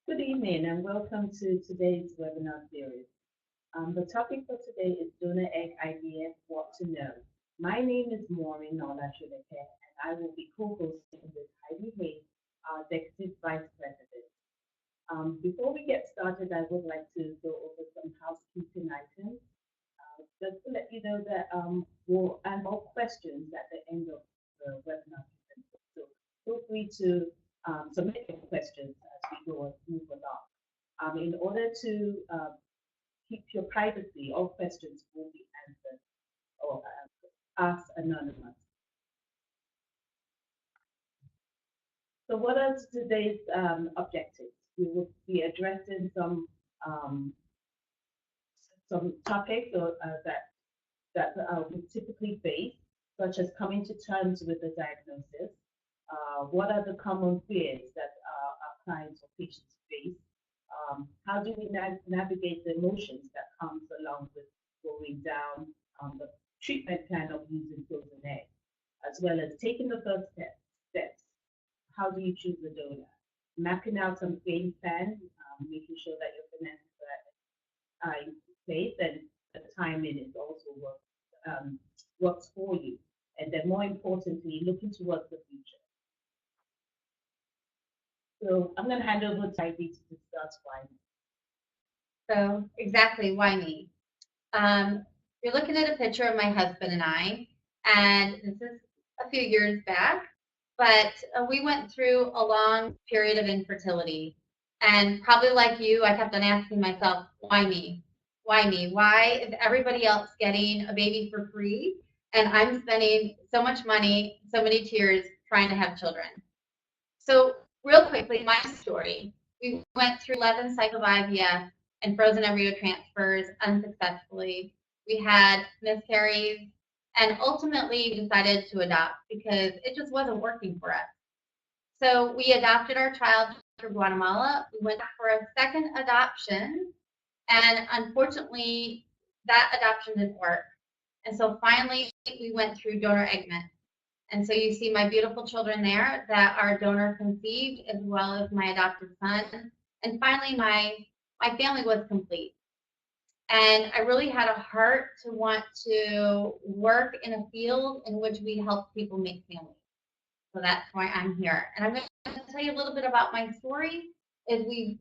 Good evening and welcome to today's webinar series. The topic for today is donor egg IVF, what to know. My name is Morinola Sodeke and I will be co-hosting with Heidi Hayes, our Executive Vice President. Before we get started, I would like to go over some housekeeping items. Just to let you know that we'll answer questions at the end of the webinar. So feel free to submit your questions as we go and move along. In order to keep your privacy, all questions will be answered or asked anonymous. So what are today's objectives? We will be addressing some topics that we typically face, such as coming to terms with the diagnosis. What are the common fears that our clients or patients face? How do we navigate the emotions that comes along with going down the treatment plan of using frozen eggs, as well as taking the first steps. How do you choose a donor? Mapping out some game plan, making sure that your finances are in place and the timing is also works for you. And then more importantly, looking towards the future. So I'm going to hand over to Heidi to discuss why me. So exactly, why me? You're looking at a picture of my husband and I, and this is a few years back, but we went through a long period of infertility. And probably like you, I kept on asking myself, why me? Why me? Why is everybody else getting a baby for free? And I'm spending so much money, so many tears trying to have children. So real quickly, my story. We went through 11 cycles of IVF and frozen embryo transfers unsuccessfully. We had miscarriages, and ultimately we decided to adopt because it just wasn't working for us. So we adopted our child from Guatemala. We went for a second adoption, and unfortunately, that adoption didn't work. And so finally, we went through donor egg. And so you see my beautiful children there that are donor conceived, as well as my adopted son. And finally, my family was complete. And I really had a heart to want to work in a field in which we help people make families. So that's why I'm here. And I'm going to tell you a little bit about my story as we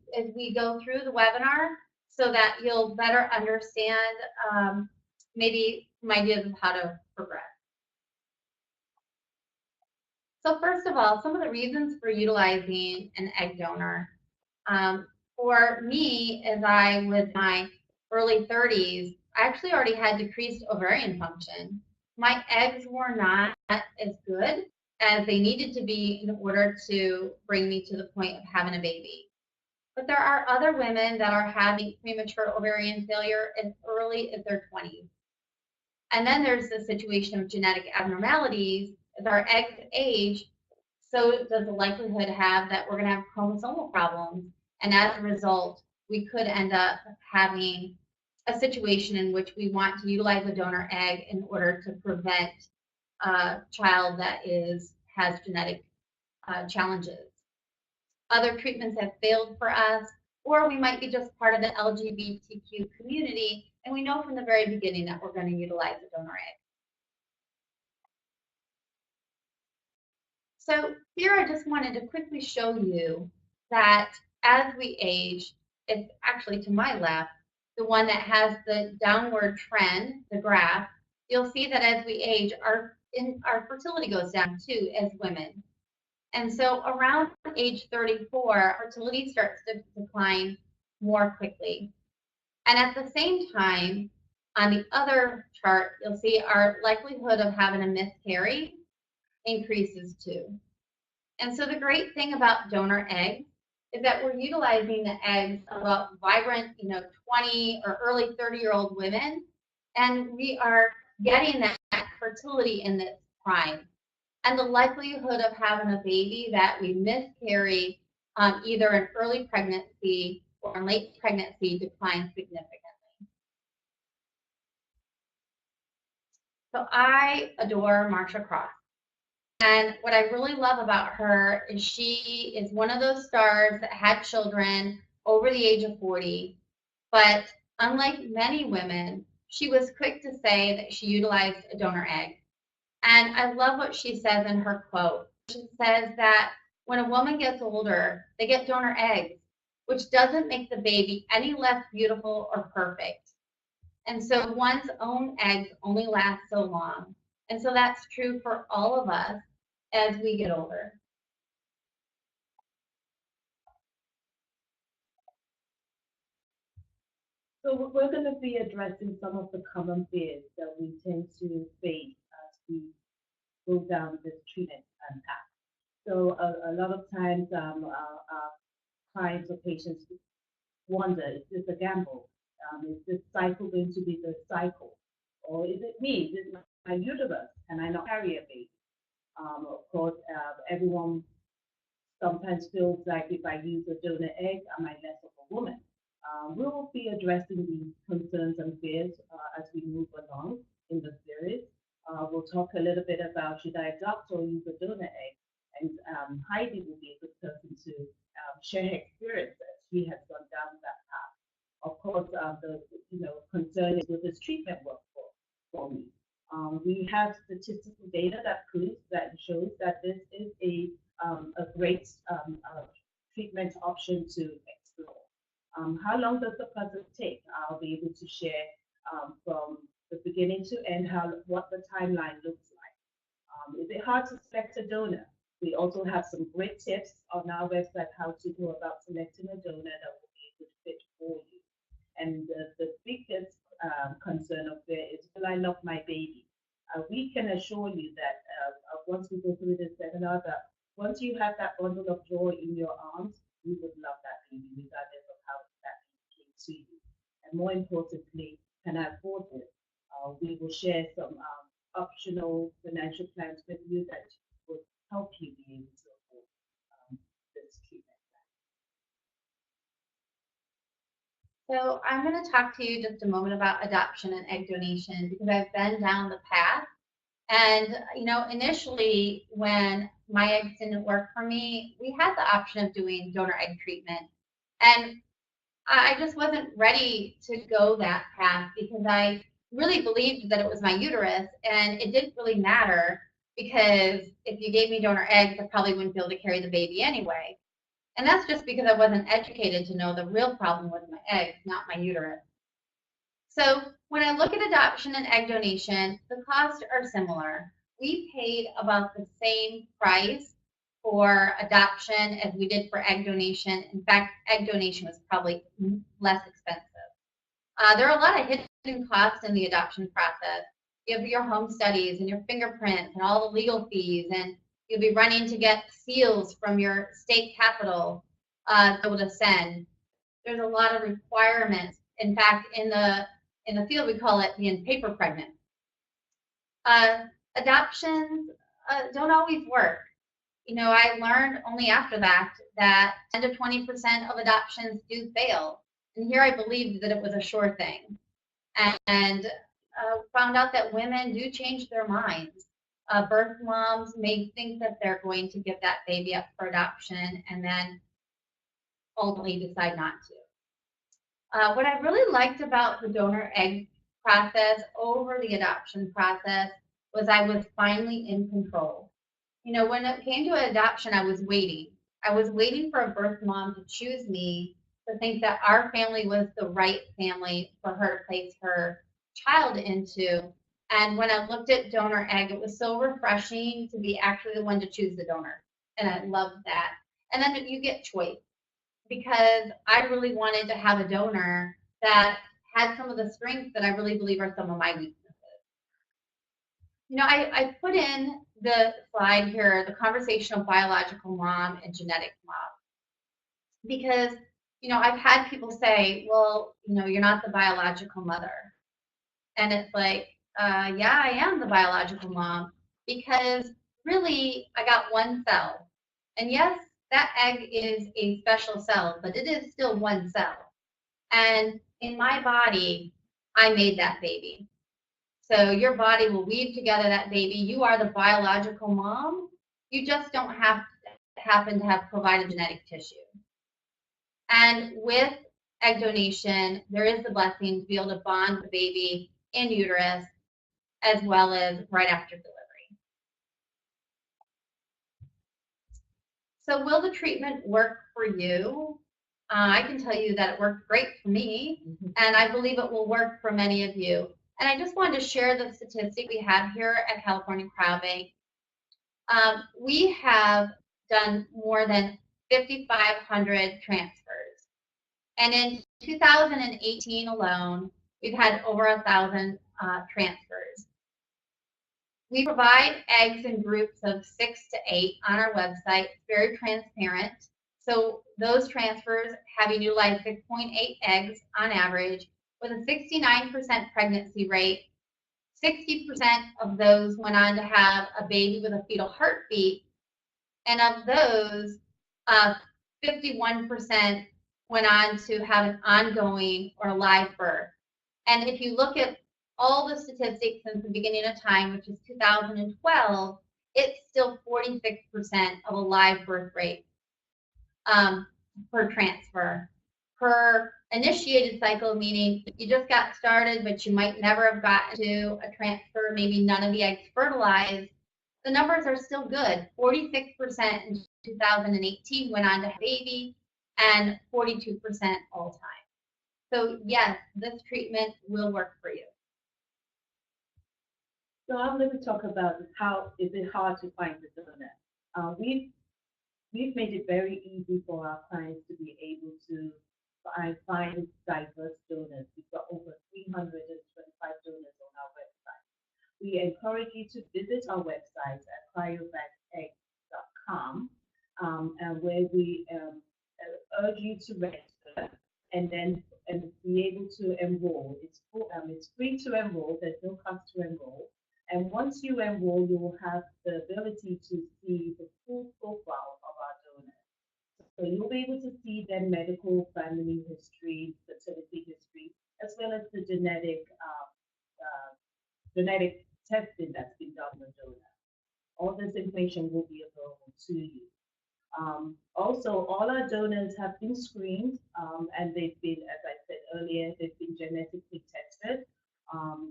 go through the webinar so that you'll better understand maybe some ideas of how to progress. So first of all, some of the reasons for utilizing an egg donor. For me, as I was in my early 30s, I actually already had decreased ovarian function. My eggs were not as good as they needed to be in order to bring me to the point of having a baby. But there are other women that are having premature ovarian failure as early as their 20s. And then there's the situation of genetic abnormalities. As our eggs age, so does the likelihood have that we're going to have chromosomal problems. And as a result, we could end up having a situation in which we want to utilize a donor egg in order to prevent a child that has genetic challenges. Other treatments have failed for us, or we might be just part of the LGBTQ community, and we know from the very beginning that we're going to utilize a donor egg. So here I just wanted to quickly show you that as we age, it's actually to my left, the one that has the downward trend, the graph, you'll see that as we age, our fertility goes down too as women. And so around age 34, fertility starts to decline more quickly. And at the same time, on the other chart, you'll see our likelihood of having a miscarry increases too. And so the great thing about donor eggs is that we're utilizing the eggs of vibrant, 20 or early 30-year-old women, and we are getting that fertility in this prime. And the likelihood of having a baby that we miscarry either in early pregnancy or in late pregnancy declines significantly. So I adore Marsha Cross. And what I really love about her is she is one of those stars that had children over the age of 40. But unlike many women, she was quick to say that she utilized a donor egg. And I love what she says in her quote. She says that when a woman gets older, they get donor eggs, which doesn't make the baby any less beautiful or perfect. And so one's own eggs only last so long. And so that's true for all of us as we get older. So we're going to be addressing some of the common fears that we tend to face as we go down this treatment path. So a lot of times our clients or patients wonder, is this a gamble? Is this cycle going to be the cycle? Or is it me? Is it my uterus? Can I not carry a baby? Of course, everyone sometimes feels like if I use a donor egg, am I less of a woman? We will be addressing these concerns and fears as we move along in the series. We'll talk a little bit about should I adopt or use a donor egg, and Heidi will be a good person to share her experience as she has gone down that path. Of course, the concern is, will this treatment work for me? We have statistical data that proves that shows that this is a great treatment option to explore. How long does the process take? I'll be able to share from the beginning to end what the timeline looks like. Is it hard to select a donor? We also have some great tips on our website how to go about selecting a donor that will be a good fit for you. And the biggest concern of there is, will I love my baby? We can assure you that once we go through this seminar, that once you have that bundle of joy in your arms, you would love that baby regardless of how that baby came to you. And more importantly, can I afford this? We will share some optional financial plans with you that would help you be able to afford this treatment. So I'm going to talk to you just a moment about adoption and egg donation because I've been down the path. And, initially when my eggs didn't work for me, we had the option of doing donor egg treatment. And I just wasn't ready to go that path because I really believed that it was my uterus and it didn't really matter because if you gave me donor eggs, I probably wouldn't be able to carry the baby anyway. And that's just because I wasn't educated to know the real problem was my eggs, not my uterus. So when I look at adoption and egg donation, the costs are similar. We paid about the same price for adoption as we did for egg donation. In fact, egg donation was probably less expensive. There are a lot of hidden costs in the adoption process. You have your home studies and your fingerprints and all the legal fees, and you'll be running to get seals from your state capital to be able to send. There's a lot of requirements. In fact, in the field, we call it being paper pregnant. Adoptions don't always work. I learned only after that 10 to 20% of adoptions do fail. And here I believed that it was a sure thing. And found out that women do change their minds. Birth moms may think that they're going to give that baby up for adoption and then ultimately decide not to. What I really liked about the donor egg process over the adoption process was I was finally in control. When it came to adoption, I was waiting. I was waiting for a birth mom to choose me to think that our family was the right family for her to place her child into. And when I looked at donor egg, it was so refreshing to be actually the one to choose the donor. And I loved that. And then you get choice because I really wanted to have a donor that had some of the strengths that I really believe are some of my weaknesses. I put in the slide here, the conversational biological mom and genetic mom, because, I've had people say, well, you're not the biological mother. And it's like, yeah, I am the biological mom because really I got one cell. And yes, that egg is a special cell, but it is still one cell. And in my body, I made that baby. So your body will weave together that baby. You are the biological mom. You just don't happen to have provided genetic tissue. And with egg donation, there is the blessing to be able to bond the baby in uterus as well as right after delivery. So will the treatment work for you? I can tell you that it worked great for me, and I believe it will work for many of you. And I just wanted to share the statistic we have here at California Cryobank. We have done more than 5,500 transfers. And in 2018 alone, we've had over 1,000 transfers. We provide eggs in groups of 6 to 8 on our website. It's very transparent. So those transfers have you utilize 6.8 eggs on average with a 69% pregnancy rate. 60% of those went on to have a baby with a fetal heartbeat. And of those, 51% went on to have an ongoing or live birth. And if you look at all the statistics since the beginning of time, which is 2012, it's still 46% of a live birth rate per transfer. Per initiated cycle, meaning you just got started, but you might never have gotten to a transfer, maybe none of the eggs fertilized, the numbers are still good. 46% in 2018 went on to have a baby, and 42% all time. So yes, this treatment will work for you. So I'm going to talk about how is it hard to find the donor. We've made it very easy for our clients to be able to find diverse donors. We've got over 325 donors on our website. We encourage you to visit our website at cryobank.com, and where we urge you to register and then be able to enroll. It's free to enroll. There's no cost to enroll. And once you enroll, you will have the ability to see the full profile of our donors. So you'll be able to see their medical, family history, fertility history, as well as the genetic testing that's been done with donor. All this information will be available to you. Also, all our donors have been screened, and they've been, as I said earlier, they've been genetically tested.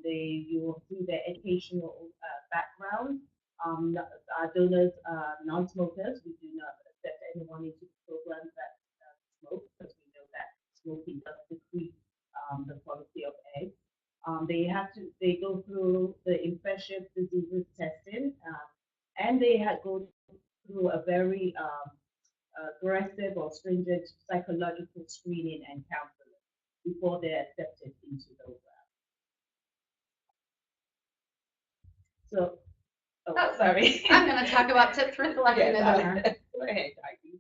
You will see their educational background. Our donors are non-smokers. We do not accept anyone into the program that smoke, because we know that smoking does decrease the quality of eggs. They go through the infectious diseases testing, and they go through a very aggressive or stringent psychological screening and counseling before they're accepted into the program. So, sorry. I'm going to talk about tips for selecting a donor. Go ahead, Heidi.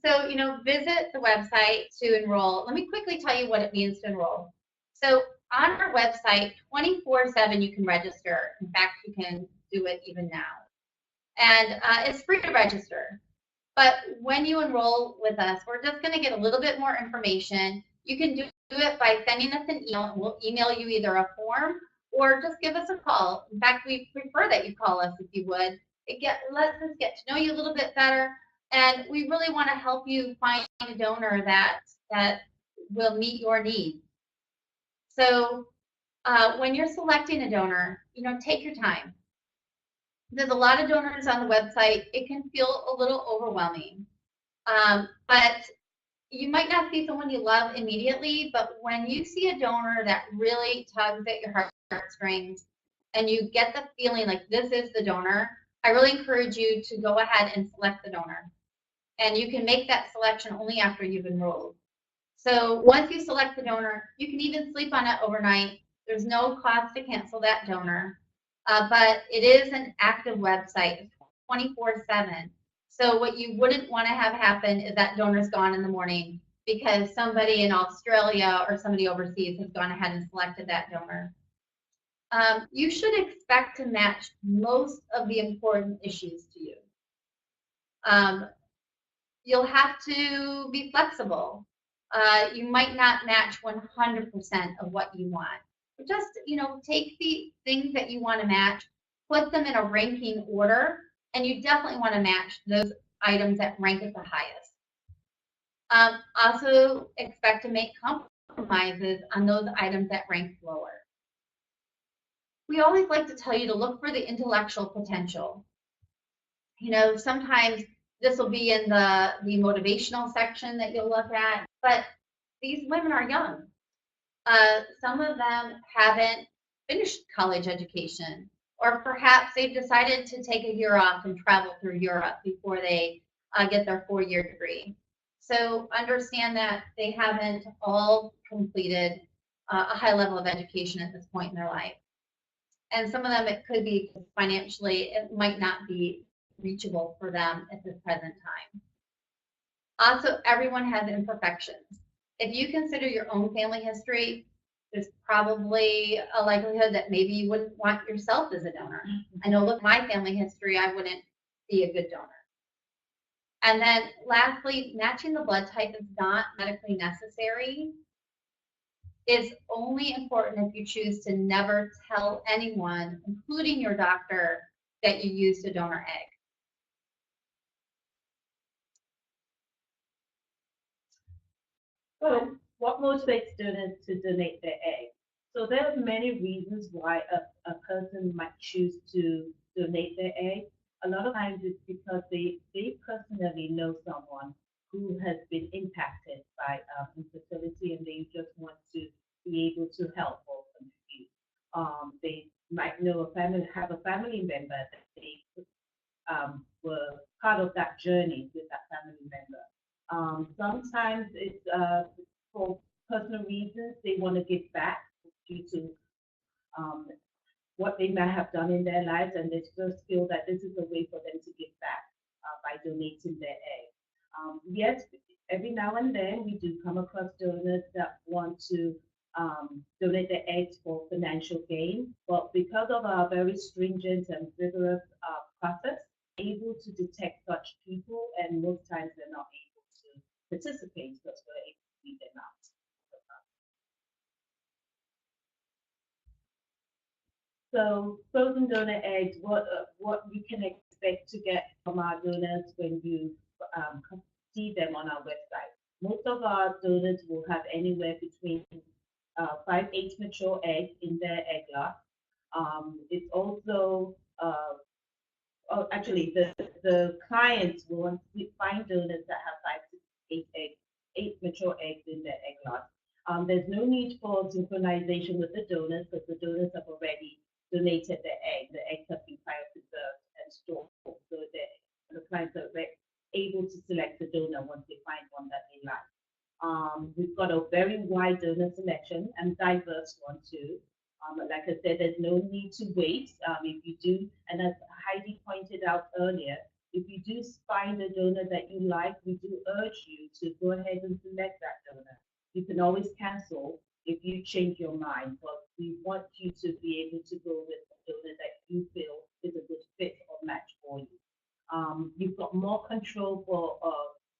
So, visit the website to enroll. Let me quickly tell you what it means to enroll. So, on our website, 24/7 you can register. In fact, you can do it even now. And it's free to register. But when you enroll with us, we're just going to get a little bit more information. You can do it by sending us an email. We'll email you either a form or just give us a call. In fact, we prefer that you call us if you would. Let us get to know you a little bit better. And we really want to help you find a donor that will meet your needs. So when you're selecting a donor, take your time. There's a lot of donors on the website. It can feel a little overwhelming. But you might not see someone you love immediately, but when you see a donor that really tugs at your heartstrings and you get the feeling like this is the donor, I really encourage you to go ahead and select the donor. And you can make that selection only after you've enrolled. So once you select the donor, you can even sleep on it overnight. There's no cost to cancel that donor. But it is an active website, 24/7. So what you wouldn't want to have happen is that donor's gone in the morning because somebody in Australia or somebody overseas has gone ahead and selected that donor. You should expect to match most of the important issues to you. You'll have to be flexible. You might not match 100% of what you want, Just, take the things that you want to match, put them in a ranking order, and you definitely want to match those items that rank at the highest. Also expect to make compromises on those items that rank lower. We always like to tell you to look for the intellectual potential. Sometimes this will be in the motivational section that you'll look at, but these women are young. Some of them haven't finished college education, or perhaps they've decided to take a year off and travel through Europe before they get their 4-year degree. So understand that they haven't all completed a high level of education at this point in their life. And some of them, it could be financially, it might not be reachable for them at this present time. Also, everyone has imperfections. If you consider your own family history, there's probably a likelihood that maybe you wouldn't want yourself as a donor. I know, look, my family history, I wouldn't be a good donor. And then lastly, matching the blood type is not medically necessary. It's only important if you choose to never tell anyone, including your doctor, that you used a donor egg. So, what motivates donors to donate their egg? So, there are many reasons why a person might choose to donate their egg. A lot of times it's because they personally know someone who has been impacted by infertility and they just want to be able to help or contribute. They might know have a family member that they were part of that journey with that family member. Sometimes it's for personal reasons. They want to give back due to um, what they might have done in their lives, and they just feel that this is a way for them to give back by donating their egg. Yes, every now and then we do come across donors that want to donate their eggs for financial gain, but because of our very stringent and rigorous process, able to detect such people, and most times they're not able to participate because we're able to weed them out. So frozen donor eggs, what you can expect to get from our donors when you see them on our website. Most of our donors will have anywhere between 5 8 mature eggs in their egg lot. It's also actually the clients will want to find donors that have 5 to 8 eggs, 8 mature eggs in their egg lot. There's no need for synchronization with the donors because the donors have already donated their eggs. The eggs have been cryopreserved and stored, so the clients are able to select the donor once they find one that they like. We've got a very wide donor selection and diverse one too. Like I said, there's no need to wait. If you do, and as Heidi pointed out earlier, if you do find a donor that you like, we do urge you to go ahead and select that donor. You can always cancel if you change your mind, but we want you to be able to go with a donor that you feel is a good fit or match for you. You've got more control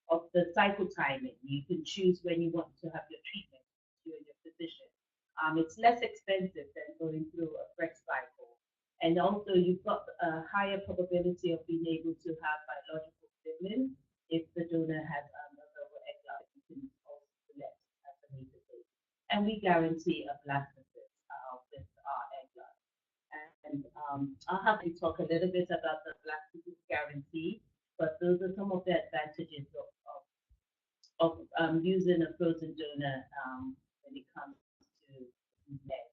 of the cycle timing. You can choose when you want to have your treatment, you and your physician. It's less expensive than going through a fresh cycle. And also, you've got a higher probability of being able to have biological siblings if the donor has another egg lot. You can also select at the later date. And we guarantee a blastocyst with our egg lot. And I'll have to talk a little bit about the blastocyst guarantee, but those are some of the advantages of using a frozen donor when it comes to eggs.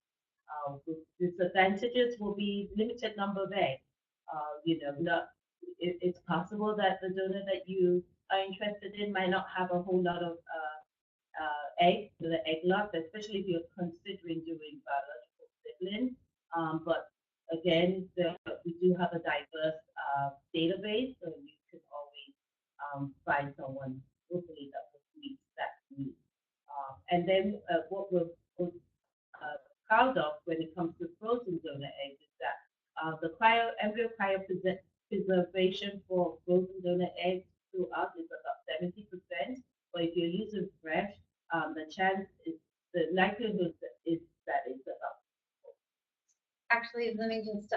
Disadvantages will be limited number of eggs. Not, it's possible that the donor that you are interested in might not have a whole lot of eggs to the egg lot, especially if you're considering doing biological sibling. But again, we do have a diverse database, so you can always find someone hopefully that will meet that need. And then what we're proud of when it comes to frozen donor eggs is that the embryo cryopreservation for frozen donor eggs to us is about 70%. But if you're using fresh, the likelihood is that it's about let me just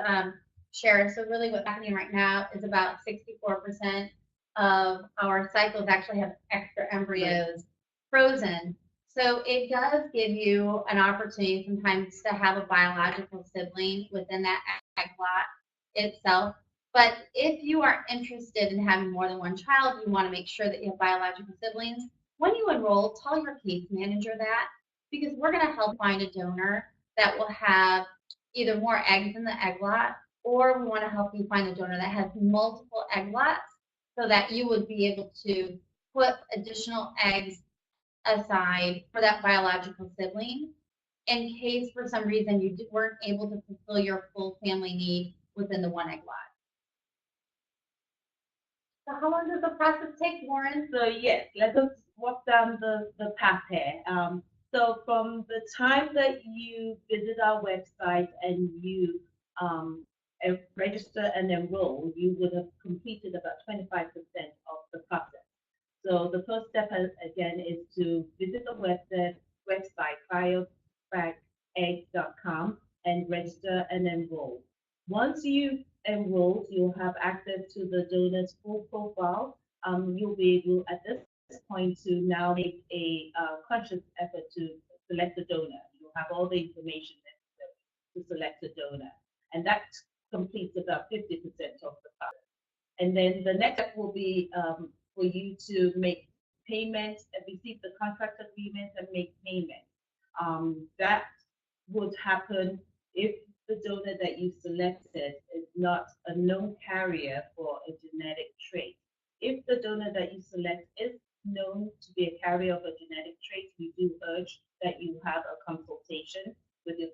share. So really what's happening right now is about 64% of our cycles actually have extra embryos frozen. So it does give you an opportunity sometimes to have a biological sibling within that egg lot itself. But if you are interested in having more than one child, you want to make sure that you have biological siblings. When you enroll, tell your case manager that, because we're going to help find a donor that will have either more eggs in the egg lot, or we want to help you find a donor that has multiple egg lots so that you would be able to put additional eggs aside for that biological sibling in case for some reason you weren't able to fulfill your full family need within the one egg lot. So how long does the process take, Warren? So yes, let us walk down the path here. So from the time that you visit our website and you register and enroll, you would have completed about 25% of the process. So the first step, again, is to visit the website, cryobank.com, and register and enroll. Once you've enrolled, you'll have access to the donor's full profile. You'll be able, at this point, to now make a conscious effort to select a donor. You'll have all the information necessary to select a donor. And that completes about 50% of the process. And then the next step will be for you to make payments and receive the contract agreement and make payment. That would happen if the donor that you selected is not a known carrier for a genetic trait. If the donor that you select is known to be a carrier of a genetic trait, we do urge that you have a consultation with your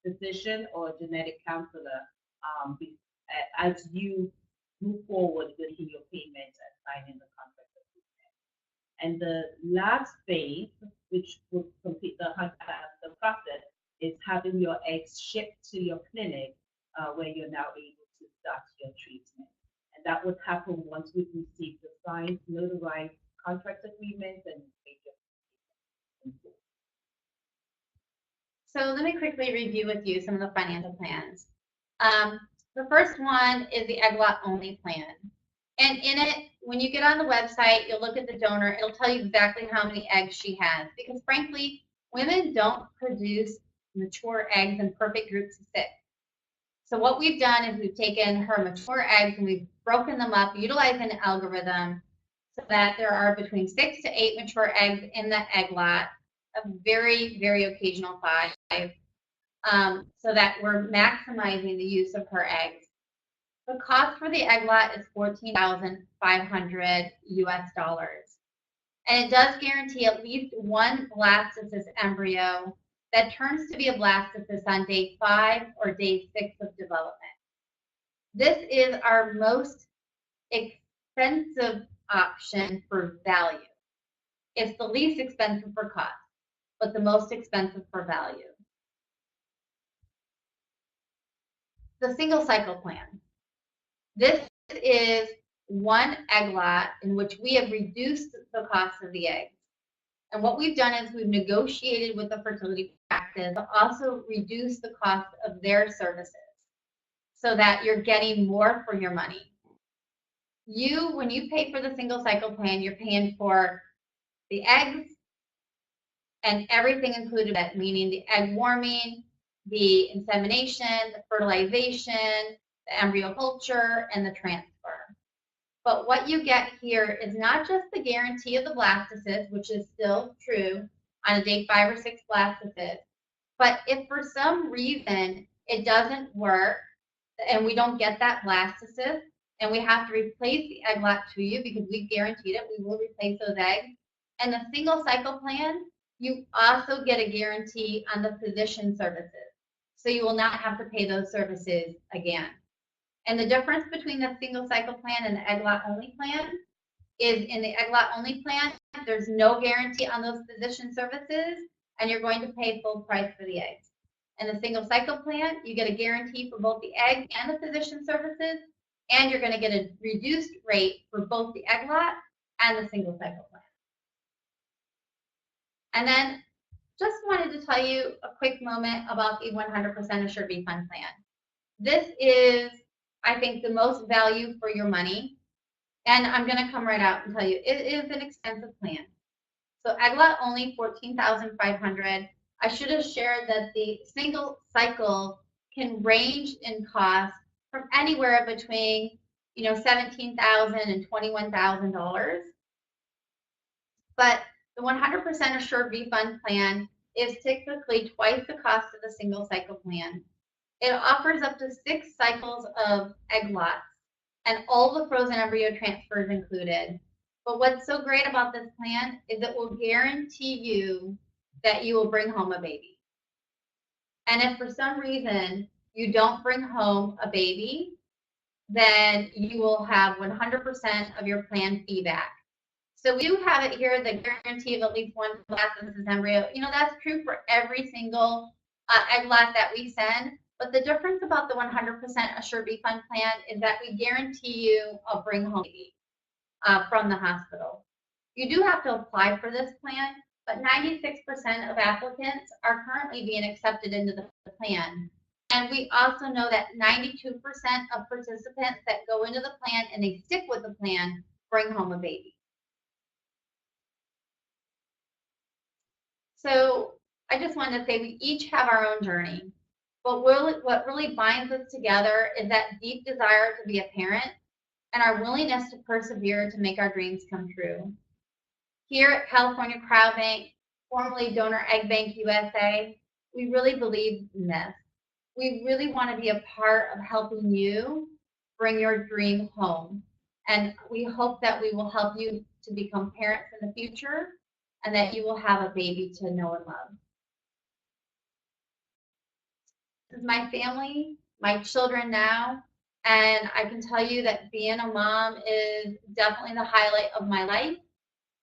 physician or genetic counselor as you move forward with your payment and signing the contract agreement. And the last phase, which will complete the process, is having your eggs shipped to your clinic where you're now able to start your treatment. And that would happen once we've received the signed, notarized contract agreement and make your payment. So let me quickly review with you some of the financial plans. The first one is the egg lot only plan. And in it, when you get on the website, you'll look at the donor, it'll tell you exactly how many eggs she has. Because frankly, women don't produce mature eggs in perfect groups of 6. So what we've done is we've taken her mature eggs and we've broken them up, utilizing an algorithm so that there are between 6 to 8 mature eggs in the egg lot, a very, very occasional 5. So that we're maximizing the use of her eggs. The cost for the egg lot is $14,500 US. And it does guarantee at least one blastocyst embryo that turns to be a blastocyst on day 5 or day 6 of development. This is our most expensive option for value. It's the least expensive for cost, but the most expensive for value. The single cycle plan. This is one egg lot in which we have reduced the cost of the eggs. And what we've done is we've negotiated with the fertility practice to also reduce the cost of their services so that you're getting more for your money. When you pay for the single cycle plan, you're paying for the eggs and everything included in it, meaning the egg warming, the insemination, the fertilization, the embryo culture, and the transfer. But what you get here is not just the guarantee of the blastocyst, which is still true on a day 5 or 6 blastocyst, but if for some reason it doesn't work and we don't get that blastocyst and we have to replace the egg lot to you because we guaranteed it, we will replace those eggs. And the single cycle plan, you also get a guarantee on the physician services. So you will not have to pay those services again. And the difference between the single cycle plan and the egg lot only plan is in the egg lot only plan, there's no guarantee on those physician services, and you're going to pay full price for the eggs. In the single cycle plan, you get a guarantee for both the egg and the physician services, and you're going to get a reduced rate for both the egg lot and the single cycle plan. And then just wanted to tell you a quick moment about the 100% assured refund plan. This is, I think, the most value for your money. And I'm going to come right out and tell you, it is an expensive plan. So egg lot only 14,500. I should have shared that the single cycle can range in cost from anywhere between, $17,000 and $21,000. But the 100% assured refund plan is typically twice the cost of the single cycle plan. It offers up to 6 cycles of egg lots and all the frozen embryo transfers included. But what's so great about this plan is it will guarantee you that you will bring home a baby. And if for some reason you don't bring home a baby, then you will have 100% of your plan fee back. So we do have it here, the guarantee of at least one blastocyst embryo. That's true for every single egg lot that we send. But the difference about the 100% assured refund plan is that we guarantee you a bring home baby from the hospital. You do have to apply for this plan, but 96% of applicants are currently being accepted into the plan. And we also know that 92% of participants that go into the plan and they stick with the plan bring home a baby. So I just wanted to say we each have our own journey. But what really binds us together is that deep desire to be a parent and our willingness to persevere to make our dreams come true. Here at California Cryobank, formerly Donor Egg Bank USA, we really believe in this. We really want to be a part of helping you bring your dream home. And we hope that we will help you to become parents in the future and that you will have a baby to know and love. This is my family, my children now, and I can tell you that being a mom is definitely the highlight of my life.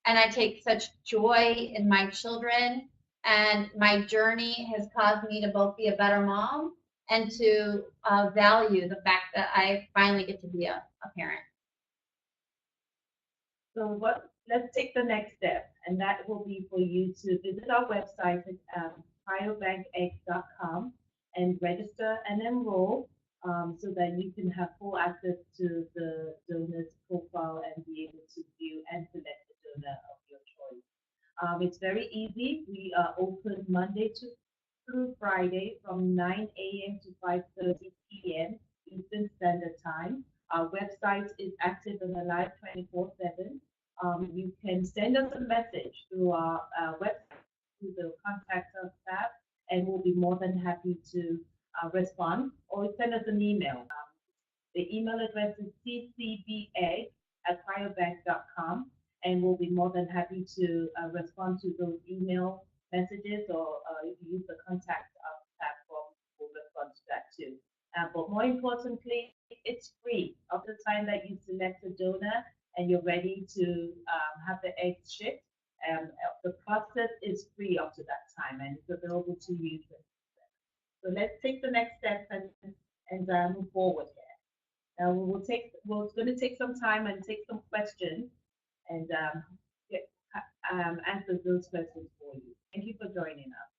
And I take such joy in my children, and my journey has caused me to both be a better mom and to value the fact that I finally get to be a parent. So let's take the next step, and that will be for you to visit our website at cryobankeggs.com and register and enroll so that you can have full access to the donor's profile and be able to view and select the donor of your choice. It's very easy. We are open Monday through Friday from 9 a.m. to 5:30 p.m. Eastern Standard Time. Our website is active and alive 24/7. You can send us a message through our website, through the contact us tab, and we'll be more than happy to respond, or send us an email. The email address is ccbegg@cryobank.com, and we'll be more than happy to respond to those email messages, or if you use the contact platform, we'll respond to that too. But more importantly, it's free. Of the time that you select a donor and you're ready to have the eggs shipped, the process is free up to that time, and it's available to you. So let's take the next step and move forward here. Now we're going to take some time and take some questions and answer those questions for you. Thank you for joining us.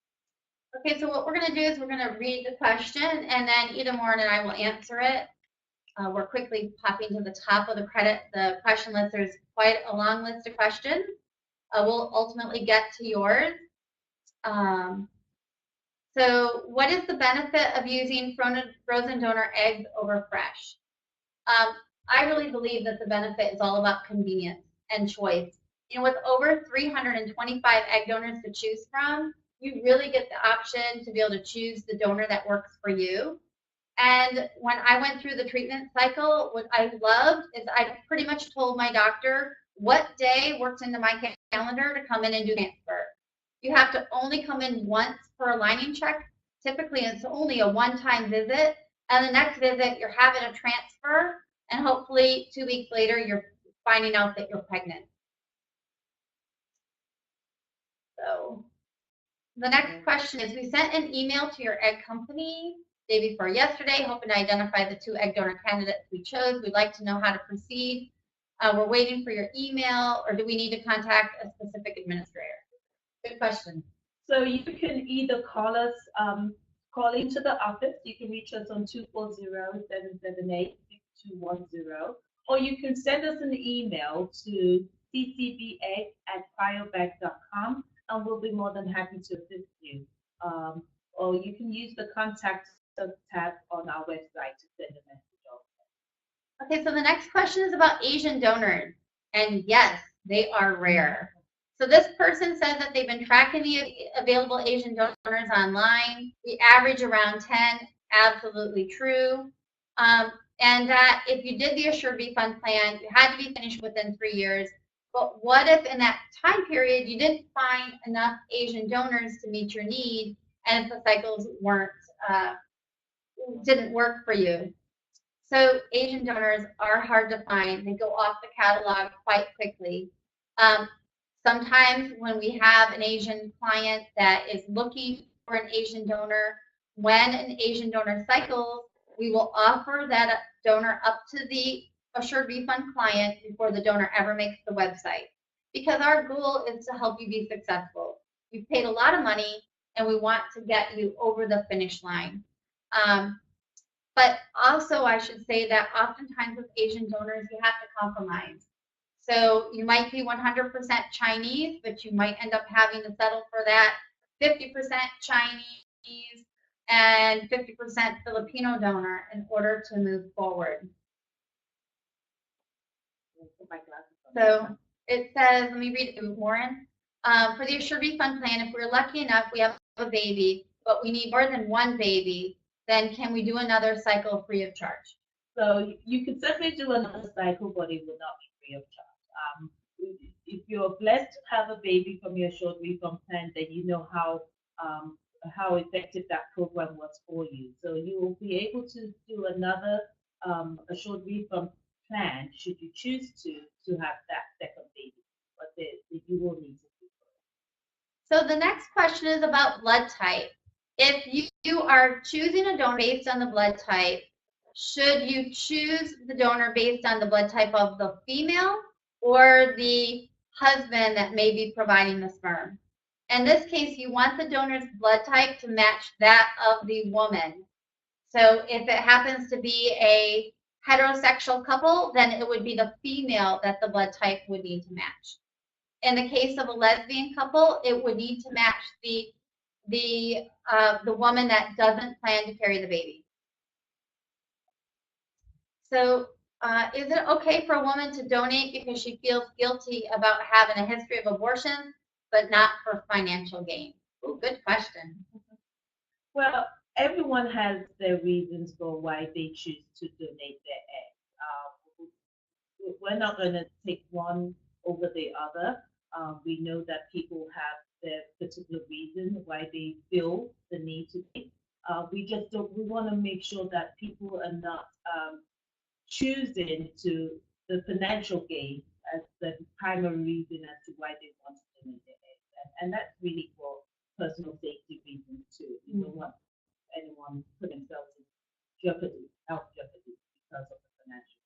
Okay, so what we're going to do is we're going to read the question, and then either Maureen and I will answer it. We're quickly popping to the top of the question list. There's quite a long list of questions. We'll ultimately get to yours. So what is the benefit of using frozen donor eggs over fresh? I really believe that the benefit is all about convenience and choice. With over 325 egg donors to choose from, you really get the option to be able to choose the donor that works for you. And when I went through the treatment cycle, what I loved is I pretty much told my doctor what day worked into my calendar to come in and do transfer. You have to only come in once for a lining check. Typically, it's only a one-time visit. And the next visit, you're having a transfer. And hopefully 2 weeks later, you're finding out that you're pregnant. So the next question is, we sent an email to your egg company day before yesterday, hoping to identify the 2 egg donor candidates we chose. We'd like to know how to proceed. We're waiting for your email, or do we need to contact a specific administrator? Good question. So you can either call us call into the office. You can reach us on 240-778-6210, or you can send us an email to ccba@cryobank.com, and we'll be more than happy to assist you. Or you can use the contact us tab on our website to send a message over. Okay, so the next question is about Asian donors. And yes, they are rare. So this person says that they've been tracking the available Asian donors online. We average around 10, absolutely true. And that if you did the Assured Refund Plan, you had to be finished within 3 years. But what if in that time period you didn't find enough Asian donors to meet your need, and if the cycles didn't work for you? So Asian donors are hard to find. They go off the catalog quite quickly. Sometimes when we have an Asian client that is looking for an Asian donor, when an Asian donor cycles, we will offer that donor up to the Assured Refund client before the donor ever makes the website. Because our goal is to help you be successful. You've paid a lot of money, and we want to get you over the finish line. But also, I should say that oftentimes with Asian donors, you have to compromise. So you might be 100% Chinese, but you might end up having to settle for that 50% Chinese and 50% Filipino donor in order to move forward. So it says, let me read it, Warren. For the Assured Refund Plan, if we're lucky enough, we have a baby, but we need more than one baby, then can we do another cycle free of charge? So you could certainly do another cycle, but it will not be free of charge. If you're blessed to have a baby from your Assured Refund Plan, then you know how effective that program was for you. So you will be able to do another Assured Refund Plan should you choose to have that second baby, but you will need to do it. So the next question is about blood type. If you are choosing a donor based on the blood type, should you choose the donor based on the blood type of the female or the husband that may be providing the sperm? In this case, you want the donor's blood type to match that of the woman. So if it happens to be a heterosexual couple, then it would be the female that the blood type would need to match. In the case of a lesbian couple, it would need to match the woman that doesn't plan to carry the baby. So is it okay for a woman to donate because she feels guilty about having a history of abortion, but not for financial gain? Ooh, good question. Well, everyone has their reasons for why they choose to donate their eggs. We're not going to take one over the other. We know that people have their particular reason why they feel the need to take. We just don't. We want to make sure that people are not choosing to the financial gain as the primary reason as to why they want to donate their eggs, and that's really for personal safety reasons too. You don't want anyone put themselves in jeopardy, health jeopardy because of the financial.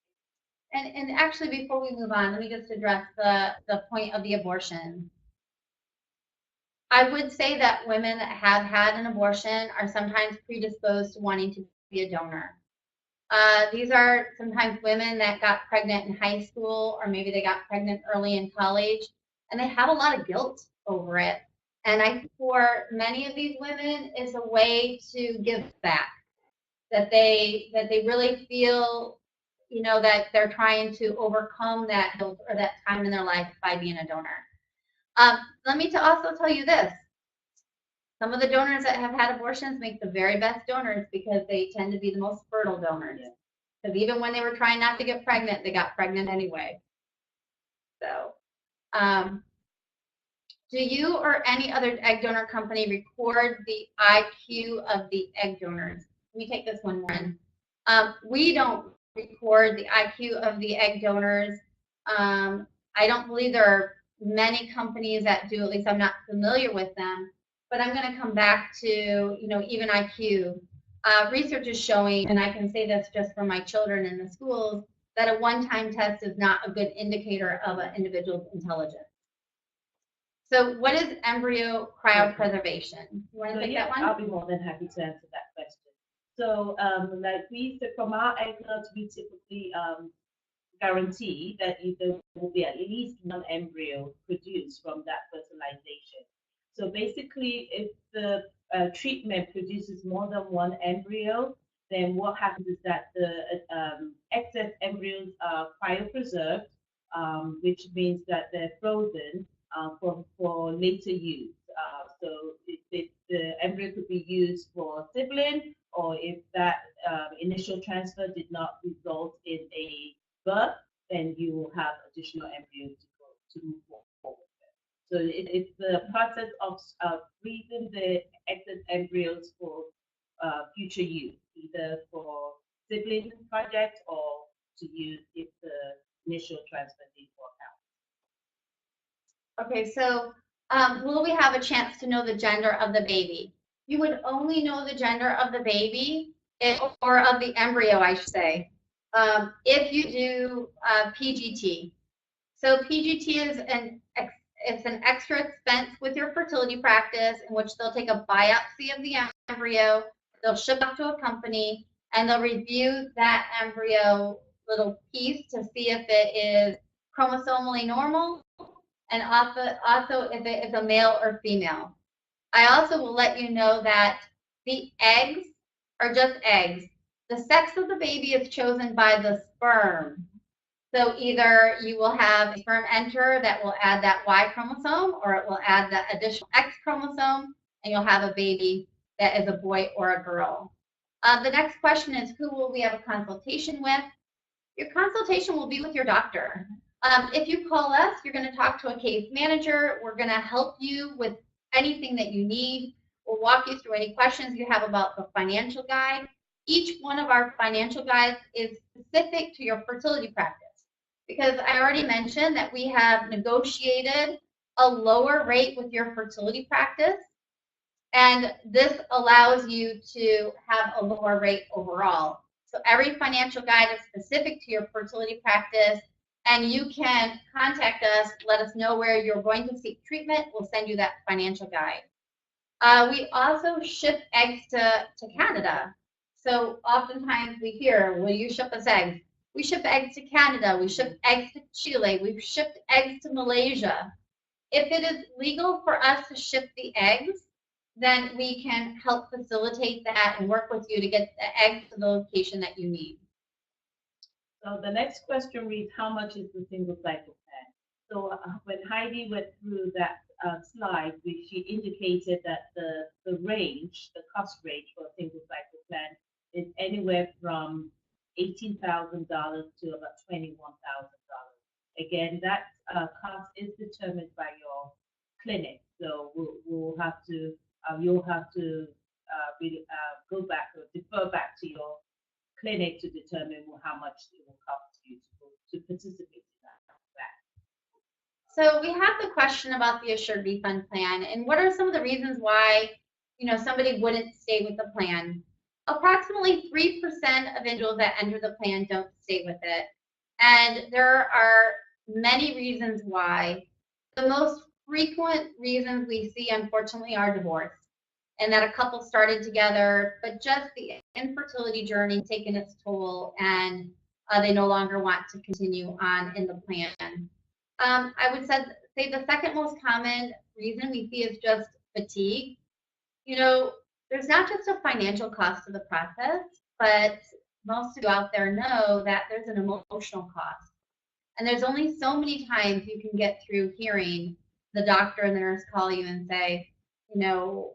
And actually, before we move on, let me just address the point of the abortion. I would say that women that have had an abortion are sometimes predisposed to wanting to be a donor. These are sometimes women that got pregnant in high school, or maybe they got pregnant early in college, and they have a lot of guilt over it. And I think for many of these women, it's a way to give back, that they really feel, you know, that they're trying to overcome that guilt or that time in their life by being a donor. Let me also tell you this. Some of the donors that have had abortions make the very best donors because they tend to be the most fertile donors. Because even when they were trying not to get pregnant, they got pregnant anyway. So, do you or any other egg donor company record the IQ of the egg donors? Let me take this one, Warren. We don't record the IQ of the egg donors. I don't believe there are many companies that do, at least I'm not familiar with them. But I'm going to come back to, you know, even IQ. Research is showing, and I can say this just for my children in the schools, that a one-time test is not a good indicator of an individual's intelligence. So what is embryo cryopreservation? You want to So take yeah, that one? I'll be more than happy to answer that question. So like we said, from our experts, we typically guarantee that there will be at least one embryo produced from that fertilization. So basically, if the treatment produces more than one embryo, then what happens is that the excess embryos are cryopreserved, which means that they're frozen for later use. So if the embryo could be used for sibling, or if that initial transfer did not result in a birth, then you will have additional embryos to move forward. So it's the process of freezing the excess embryos for future use, either for sibling projects or to use if the initial transfer didn't work Okay, so will we have a chance to know the gender of the baby? You would only know the gender of the baby, or of the embryo, I should say, if you do PGT. So PGT is it's an extra expense with your fertility practice, in which they'll take a biopsy of the embryo, they'll ship it to a company, and they'll review that embryo little piece to see if it is chromosomally normal, and also if it is a male or female. I also will let you know that the eggs are just eggs. The sex of the baby is chosen by the sperm. So either you will have a sperm enter that will add that Y chromosome, or it will add that additional X chromosome, and you'll have a baby that is a boy or a girl. The next question is, who will we have a consultation with? Your consultation will be with your doctor. If you call us, you're going to talk to a case manager. We're going to help you with anything that you need. We'll walk you through any questions you have about the financial guide. Each one of our financial guides is specific to your fertility practice, because I already mentioned that we have negotiated a lower rate with your fertility practice, and this allows you to have a lower rate overall. So every financial guide is specific to your fertility practice, and you can contact us, let us know where you're going to seek treatment. We'll send you that financial guide. We also ship eggs to Canada. So oftentimes we hear, will you ship us eggs? We ship eggs to Canada. We ship eggs to Chile. We've shipped eggs to Malaysia. If it is legal for us to ship the eggs, then we can help facilitate that and work with you to get the eggs to the location that you need. So the next question reads, how much is the single cycle plan? So when Heidi went through that slide, she indicated that the range, the cost range for a single cycle plan is anywhere from $18,000 to about $21,000. Again, that cost is determined by your clinic. So we'll have to, you'll have to really go back or defer back to your clinic to determine how much it will cost you to participate in that. So we have the question about the assured refund plan, and what are some of the reasons why somebody wouldn't stay with the plan. Approximately 3% of individuals that enter the plan don't stay with it, and there are many reasons why. The most frequent reasons we see, unfortunately, are divorce, and that a couple started together, but just the infertility journey taken its toll, and they no longer want to continue on in the plan. I would say the second most common reason we see is just fatigue. There's not just a financial cost to the process, but most of you out there know that there's an emotional cost. And there's only so many times you can get through hearing the doctor and the nurse call you and say,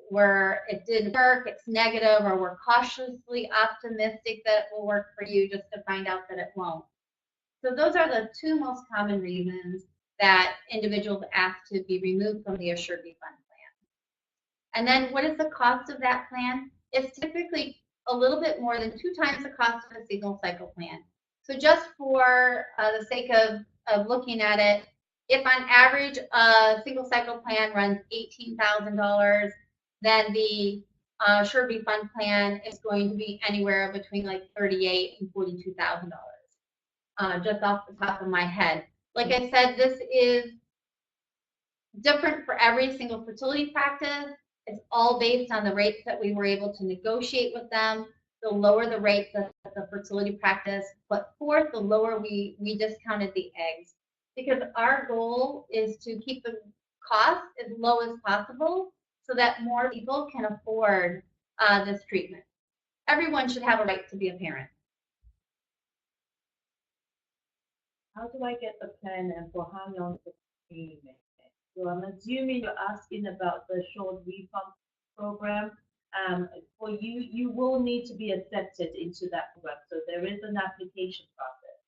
where it didn't work, it's negative, or we're cautiously optimistic that it will work for you, just to find out that it won't. So those are the two most common reasons that individuals ask to be removed from the assured refund plan. And then what is the cost of that plan? It's typically a little bit more than 2 times the cost of a single cycle plan. So just for the sake of looking at it, if on average a single cycle plan runs $18,000, then the assured refund plan is going to be anywhere between like $38,000 and $42,000, just off the top of my head. Like I said, this is different for every single fertility practice. It's all based on the rates that we were able to negotiate with them. The lower the rate that the fertility practice put forth, the lower we discounted the eggs. Because our goal is to keep the cost as low as possible so that more people can afford this treatment. Everyone should have a right to be a parent. How do I get the plan and for how long the payment? So I'm assuming you're asking about the short refund program. For you, you will need to be accepted into that program. So there is an application process.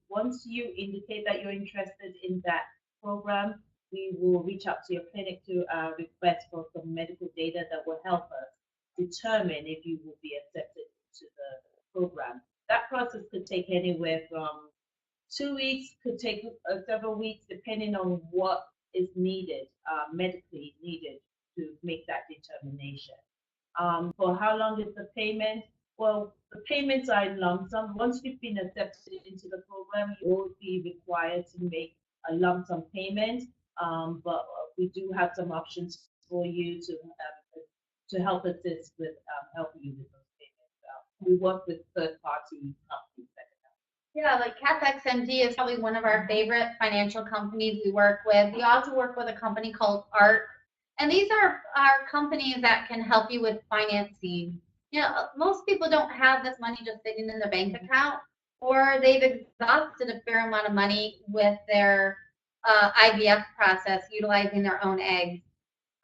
Once you indicate that you're interested in that program, we will reach out to your clinic to request for some medical data that will help us determine if you will be accepted into the program. That process could take anywhere from 2 weeks, could take several weeks, depending on what is needed, medically needed to make that determination. For how long is the payment? Well, the payments are in lump sum. Once you've been accepted into the program, you will be required to make a lump sum payment. But we do have some options for you to help assist with helping you with those payments. We work with third-party companies. Yeah, like CapExMD is probably one of our favorite financial companies we work with. We also work with a company called ARC, and these are companies that can help you with financing. You know, most people don't have this money just sitting in their bank account, or they've exhausted a fair amount of money with their IVF process, utilizing their own eggs.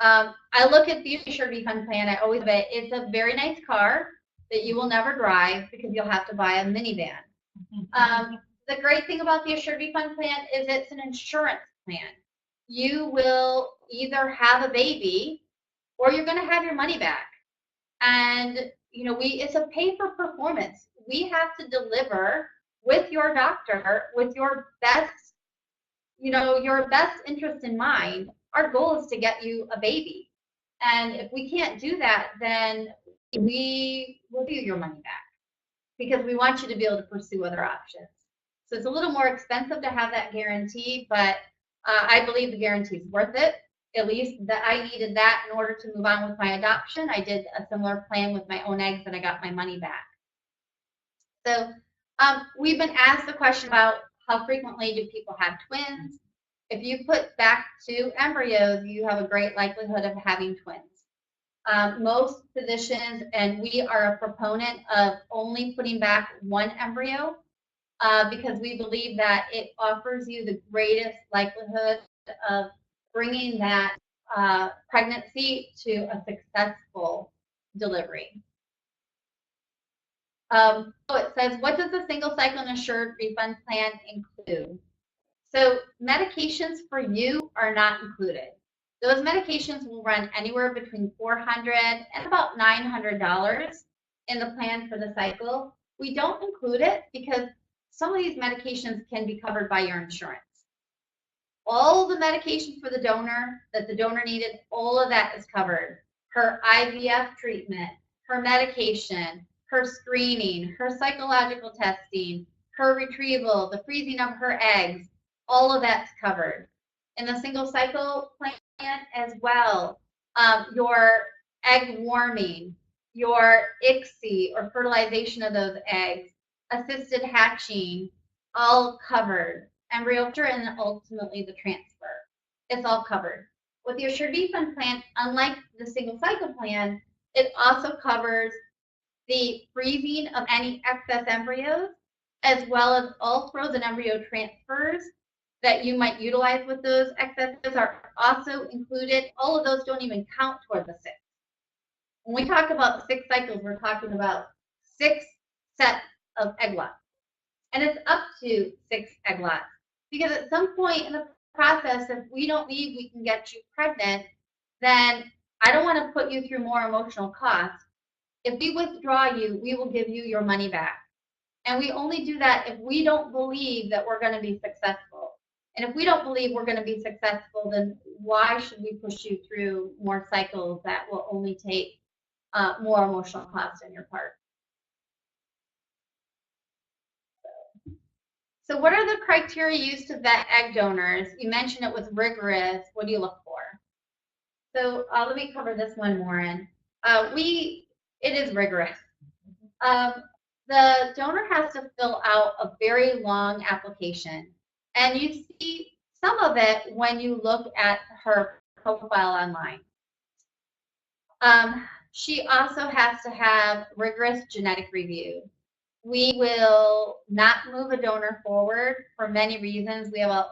I look at the Assured Refund Plan. I always say it's a very nice car that you will never drive because you'll have to buy a minivan. The great thing about the Assured Refund Plan is it's an insurance plan. You will either have a baby or you're going to have your money back. And, you know, it's a pay for performance. We have to deliver with your doctor, with your best, your best interest in mind. Our goal is to get you a baby. And if we can't do that, then we will give you your money back because we want you to be able to pursue other options. So it's a little more expensive to have that guarantee, but I believe the guarantee is worth it. At least that I needed that in order to move on with my adoption. I did a similar plan with my own eggs and I got my money back. So we've been asked the question about how frequently do people have twins. If you put back 2 embryos, you have a great likelihood of having twins. Most physicians, and we are a proponent of only putting back 1 embryo because we believe that it offers you the greatest likelihood of bringing that pregnancy to a successful delivery. So it says, what does the single cycle and assured refund plan include? So medications for you are not included. Those medications will run anywhere between $400 and about $900 in the plan for the cycle. We don't include it because some of these medications can be covered by your insurance. All the medications for the donor that the donor needed, all of that is covered. Her IVF treatment, her medication, her screening, her psychological testing, her retrieval, the freezing of her eggs, all of that's covered. In the single cycle plan as well, your egg warming, your ICSI or fertilization of those eggs, assisted hatching, all covered. Embryo and ultimately the transfer. It's all covered. With the Assured Refund Plan, unlike the single cycle plan, it also covers the freezing of any excess embryos, as well as all frozen embryo transfers that you might utilize with those excesses are also included. All of those don't even count toward the 6. When we talk about 6 cycles, we're talking about 6 sets of egg lots. And it's up to 6 egg lots. Because at some point in the process, if we don't believe we can get you pregnant, then I don't want to put you through more emotional costs. If we withdraw you, we will give you your money back. And we only do that if we don't believe that we're going to be successful. And if we don't believe we're going to be successful, then why should we push you through more cycles that will only take more emotional cost on your part? So what are the criteria used to vet egg donors? You mentioned it was rigorous. What do you look for? So let me cover this one, Warren. It is rigorous. Um, the donor has to fill out a very long application, and you see some of it when you look at her profile online. She also has to have rigorous genetic review. We will not move a donor forward for many reasons. We have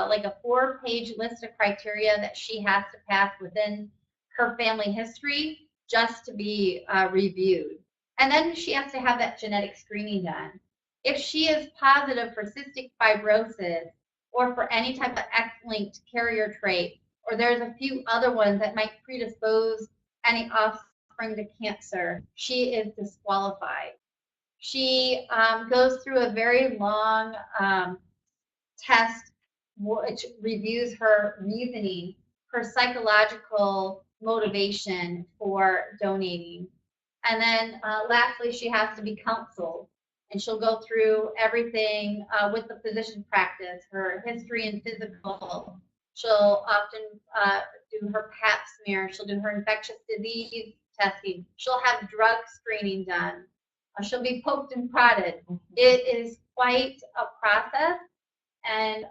like a 4-page list of criteria that she has to pass within her family history just to be reviewed. And then she has to have that genetic screening done. If she is positive for cystic fibrosis or for any type of X-linked carrier trait, or there's a few other ones that might predispose any offspring to cancer, she is disqualified. She goes through a very long test which reviews her reasoning, her psychological motivation for donating. And then lastly, she has to be counseled. And she'll go through everything with the physician practice, her history and physical. She'll often do her pap smear. She'll do her infectious disease testing. She'll have drug screening done. She'll be poked and prodded. It is quite a process, and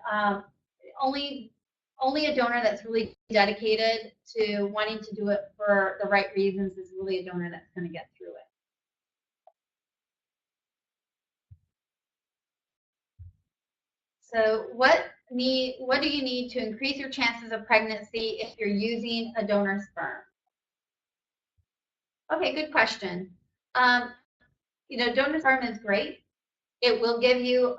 only a donor that's really dedicated to wanting to do it for the right reasons is really a donor that's going to get through it. So what do you need to increase your chances of pregnancy if you're using a donor sperm? Okay, good question. Donor sperm is great. It will give you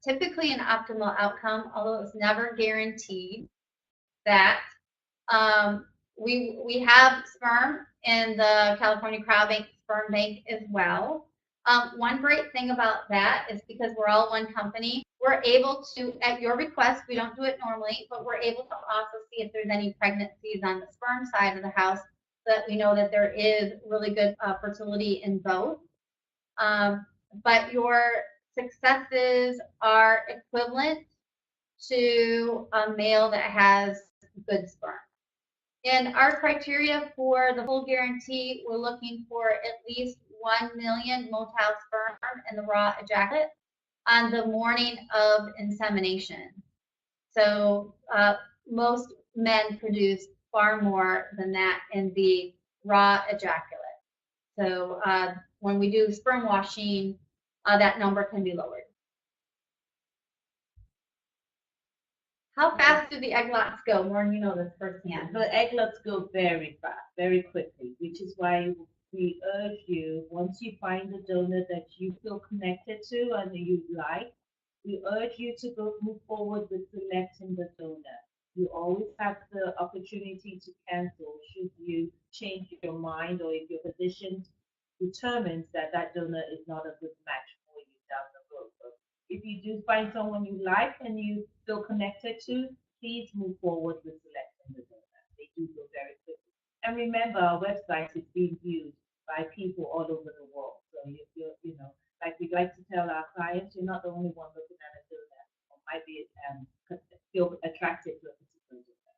typically an optimal outcome, although it's never guaranteed that. We have sperm in the California Cryobank sperm bank as well. One great thing about that is because we're all one company, we're able to, at your request, we don't do it normally, but we're able to also see if there's any pregnancies on the sperm side of the house, so that we know that there is really good fertility in both. But your successes are equivalent to a male that has good sperm. And our criteria for the full guarantee, we're looking for at least 1 million motile sperm in the raw ejaculate on the morning of insemination. So most men produce far more than that in the raw ejaculate. So when we do sperm washing, that number can be lowered. How fast do the egg lots go? Lauren, you know this firsthand. The egg lots go very fast, very quickly, which is why we urge you, once you find a donor that you feel connected to and you like, we urge you to move forward with selecting the donor. You always have the opportunity to cancel should you change your mind, or if your physician determines that that donor is not a good match for you down the road. But if you do find someone you like and you feel connected to, please move forward with selecting the donor. They do go very quickly. And remember, our website is being viewed by people all over the world. So if you're, like we like to tell our clients, you're not the only one looking at a donor or might be feel attracted to a particular donor.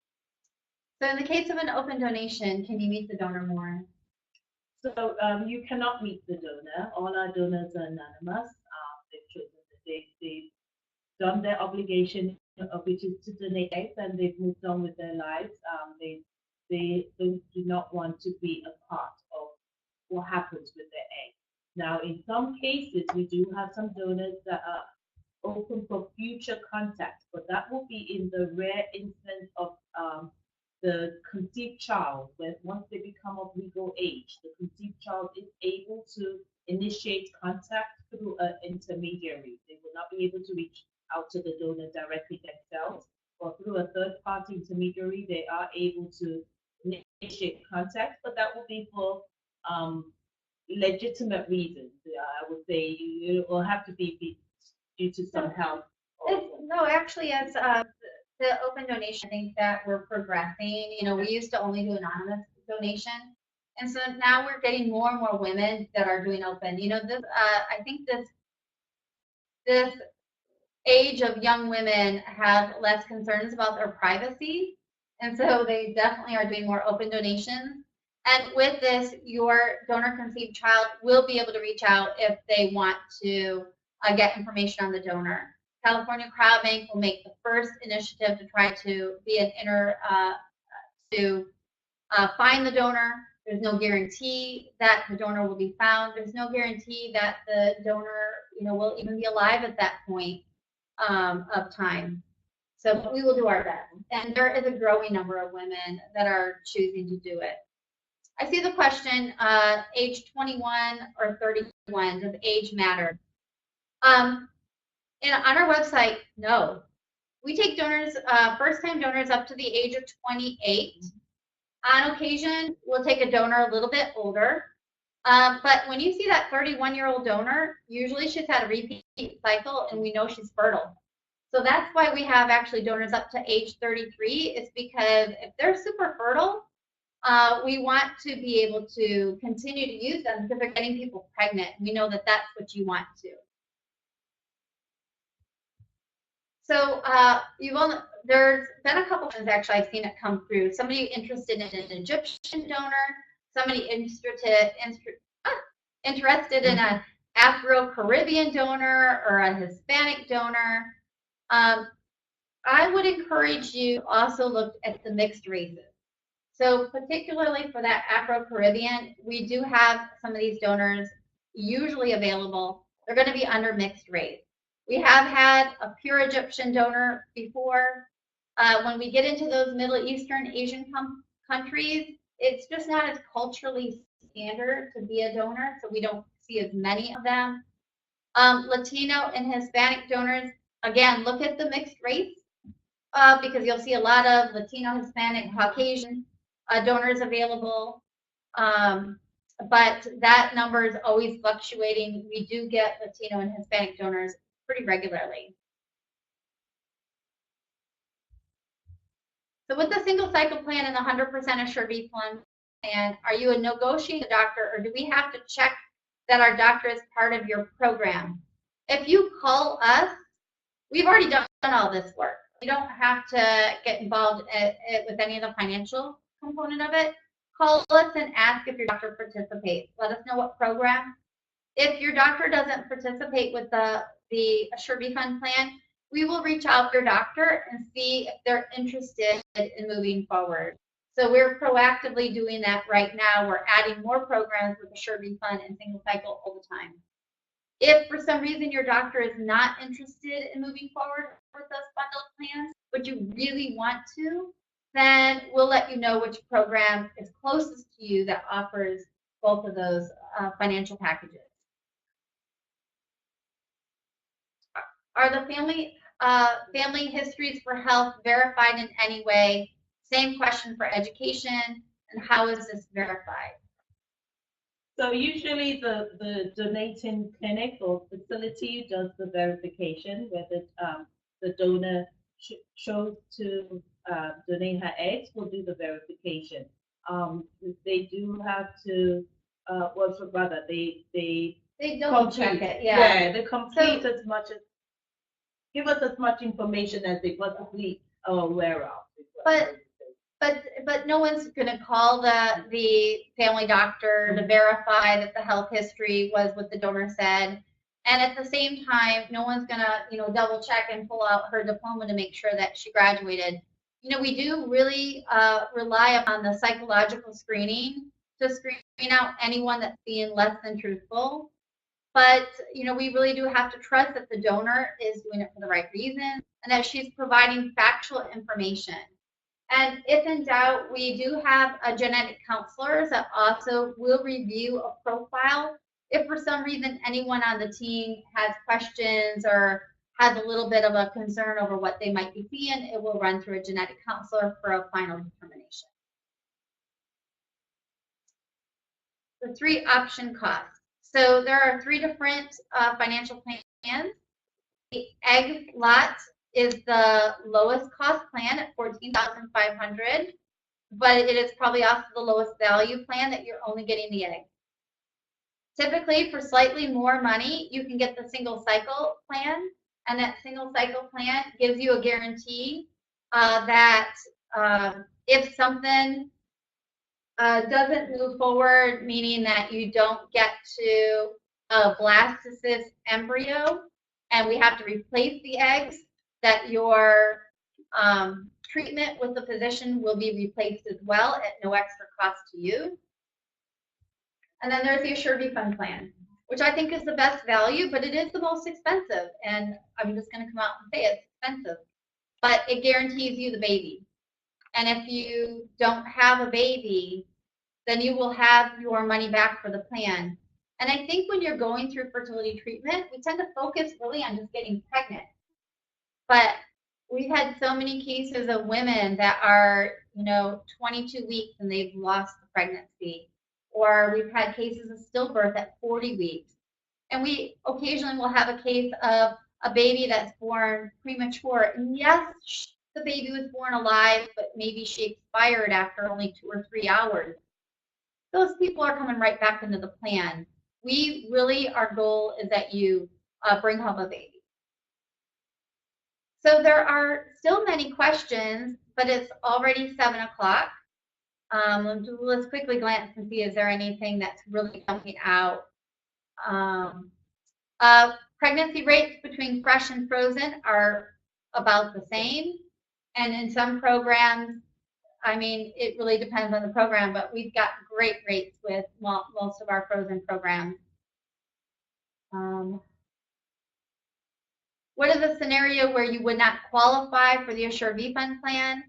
So in the case of an open donation, can you meet the donor more? So you cannot meet the donor. All our donors are anonymous. They've done their obligation, which is to donate eggs, and they've moved on with their lives. They do not want to be a part of what happens with their eggs. Now, in some cases, we do have some donors that are open for future contact, but that will be in the rare instance of the conceived child, where once they become of legal age, the conceived child is able to initiate contact through an intermediary. They will not be able to reach out to the donor directly themselves, or through a third-party intermediary, they are able to initiate contact, but that will be for legitimate reasons. I would say it will have to be due to some health. No, actually, as the open donation, I think that we're progressing. We used to only do anonymous donation, and so now we're getting more and more women that are doing open. I think this age of young women have less concerns about their privacy, and so they definitely are doing more open donations. And with this, your donor conceived child will be able to reach out if they want to get information on the donor. California Cryobank will make the first initiative to try to be an to find the donor. There's no guarantee that the donor will be found. There's no guarantee that the donor, will even be alive at that point of time. So we will do our best. And there is a growing number of women that are choosing to do it. I see the question, age 21 or 31, does age matter? On our website, no. We take donors, first-time donors up to the age of 28. On occasion, we'll take a donor a little bit older. But when you see that 31-year-old donor, usually she's had a repeat cycle and we know she's fertile. So that's why we have actually donors up to age 33. It's because if they're super fertile, we want to be able to continue to use them because they're getting people pregnant. We know that that's what you want to. So there's been a couple times actually I've seen it come through. Somebody interested in an Egyptian donor, somebody interested in an Afro-Caribbean donor or a Hispanic donor. I would encourage you to also look at the mixed races. So particularly for that Afro-Caribbean, we do have some of these donors usually available. They're going to be under mixed race. We have had a pure Egyptian donor before. When we get into those Middle Eastern, Asian countries, it's just not as culturally standard to be a donor, so we don't see as many of them. Latino and Hispanic donors, again, look at the mixed race because you'll see a lot of Latino, Hispanic, Caucasian donors available. But that number is always fluctuating. We do get Latino and Hispanic donors pretty regularly. So with the single cycle plan and the 100% assured B plan, are you a negotiating doctor, or do we have to check that our doctor is part of your program? If you call us, we've already done all this work. You don't have to get involved with any of the financial component of it. Call us and ask if your doctor participates. Let us know what program. If your doctor doesn't participate with the Assure B Fund plan, we will reach out to your doctor and see if they're interested in moving forward. So we're proactively doing that right now. We're adding more programs with Assure B Fund and single cycle all the time. If for some reason your doctor is not interested in moving forward with those bundled plans, but you really want to, then we'll let you know which program is closest to you that offers both of those financial packages. Are the family histories for health verified in any way? Same question for education, and how is this verified? So usually the donating clinic or facility does the verification, whether the donor chose to donate her eggs, will do the verification. They do have to, they double check it, yeah. They complete as much as, give us as much information as they possibly are aware of. But no one's going to call the family doctor to verify that the health history was what the donor said. And at the same time, no one's going to, double check and pull out her diploma to make sure that she graduated. We do really rely upon the psychological screening to screen out anyone that's being less than truthful. But, we really do have to trust that the donor is doing it for the right reason and that she's providing factual information. And if in doubt, we do have genetic counselors that also will review a profile. If for some reason anyone on the team has questions or has a little bit of a concern over what they might be seeing, it will run through a genetic counselor for a final determination. The 3 option costs. So there are 3 different financial plans. The egg lot is the lowest cost plan at $14,500, but it is probably also the lowest value plan that you're only getting the egg. Typically, for slightly more money, you can get the single cycle plan, And that single cycle plan gives you a guarantee that if something doesn't move forward, meaning that you don't get to a blastocyst embryo and we have to replace the eggs, that your treatment with the physician will be replaced as well at no extra cost to you. And then there's the Assured Refund Plan, which I think is the best value, but it is the most expensive. And I'm just going to come out and say it's expensive, but it guarantees you the baby. And if you don't have a baby, then you will have your money back for the plan. And I think when you're going through fertility treatment, we tend to focus really on just getting pregnant. But we've had so many cases of women that are, 22 weeks and they've lost the pregnancy. Or we've had cases of stillbirth at 40 weeks. And we occasionally will have a case of a baby that's born premature. And yes, the baby was born alive, but maybe she expired after only 2 or 3 hours. Those people are coming right back into the plan. We really, our goal is that you bring home a baby. So there are still many questions, but it's already 7 o'clock. Let's quickly glance and see, is there anything that's really coming out? Pregnancy rates between fresh and frozen are about the same. And in some programs, I mean, it really depends on the program, but we've got great rates with most of our frozen programs. What is a scenario where you would not qualify for the Assured Refund Plan?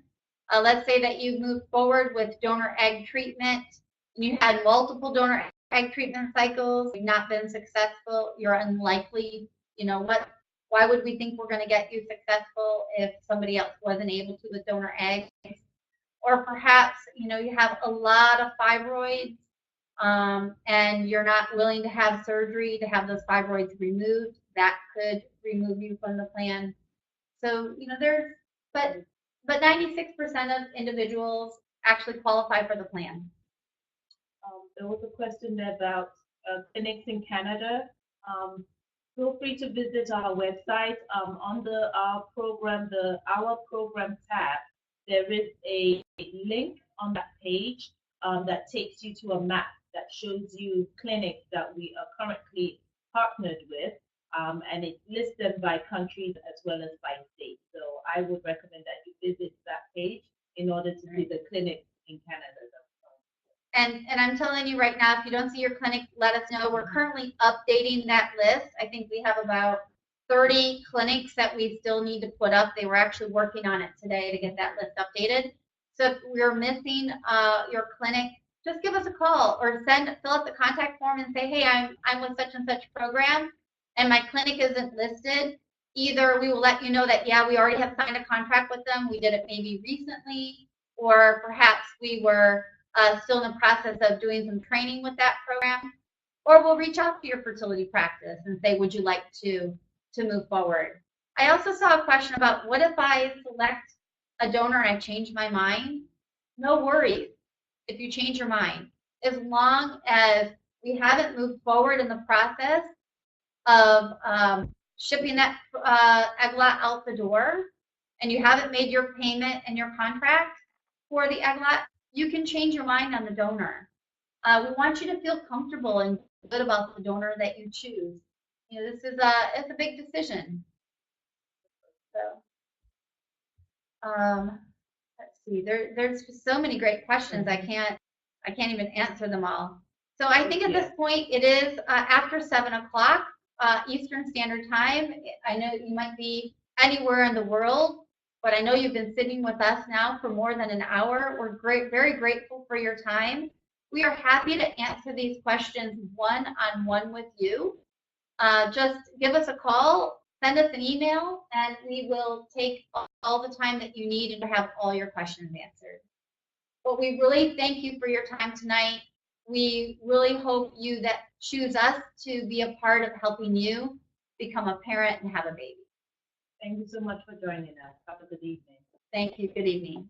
Let's say that you moved forward with donor egg treatment, and you had multiple donor egg treatment cycles, you've not been successful, you're unlikely, why would we think we're going to get you successful if somebody else wasn't able to with donor eggs? Or perhaps, you have a lot of fibroids and you're not willing to have surgery to have those fibroids removed. That could remove you from the plan. So, but 96% of individuals actually qualify for the plan. There was a question there about clinics in Canada. Feel free to visit our website. On the Our Program tab, there is a link on that page that takes you to a map that shows you clinics that we are currently partnered with, and it lists them by countries as well as by state. So I would recommend that you visit that page in order to see the clinics in Canada. And I'm telling you right now, if you don't see your clinic, let us know. We're currently updating that list. I think we have about 30 clinics that we still need to put up. They were actually working on it today to get that list updated. So if we're missing your clinic, just give us a call or fill out the contact form and say, hey, I'm with such and such program and my clinic isn't listed. Either we will let you know that, yeah, we already have signed a contract with them. We did it maybe recently, or perhaps we were still in the process of doing some training with that program, or we'll reach out to your fertility practice and say, would you like to move forward? I also saw a question about, what if I select a donor and I change my mind? No worries if you change your mind, as long as we haven't moved forward in the process of shipping that egg lot out the door, and you haven't made your payment and your contract for the egg lot, you can change your mind on the donor. We want you to feel comfortable and good about the donor that you choose. This is it's a big decision. So, let's see. There's so many great questions. I can't even answer them all. So I think at this point it is after 7 o'clock Eastern Standard Time. I know you might be anywhere in the world, but I know you've been sitting with us now for more than an hour. We're very grateful for your time. We are happy to answer these questions one-on-one with you. Just give us a call, send us an email, and we will take all the time that you need and to have all your questions answered. But we really thank you for your time tonight. We really hope you that choose us to be a part of helping you become a parent and have a baby. Thank you so much for joining us. Have a good evening. Thank you. Good evening.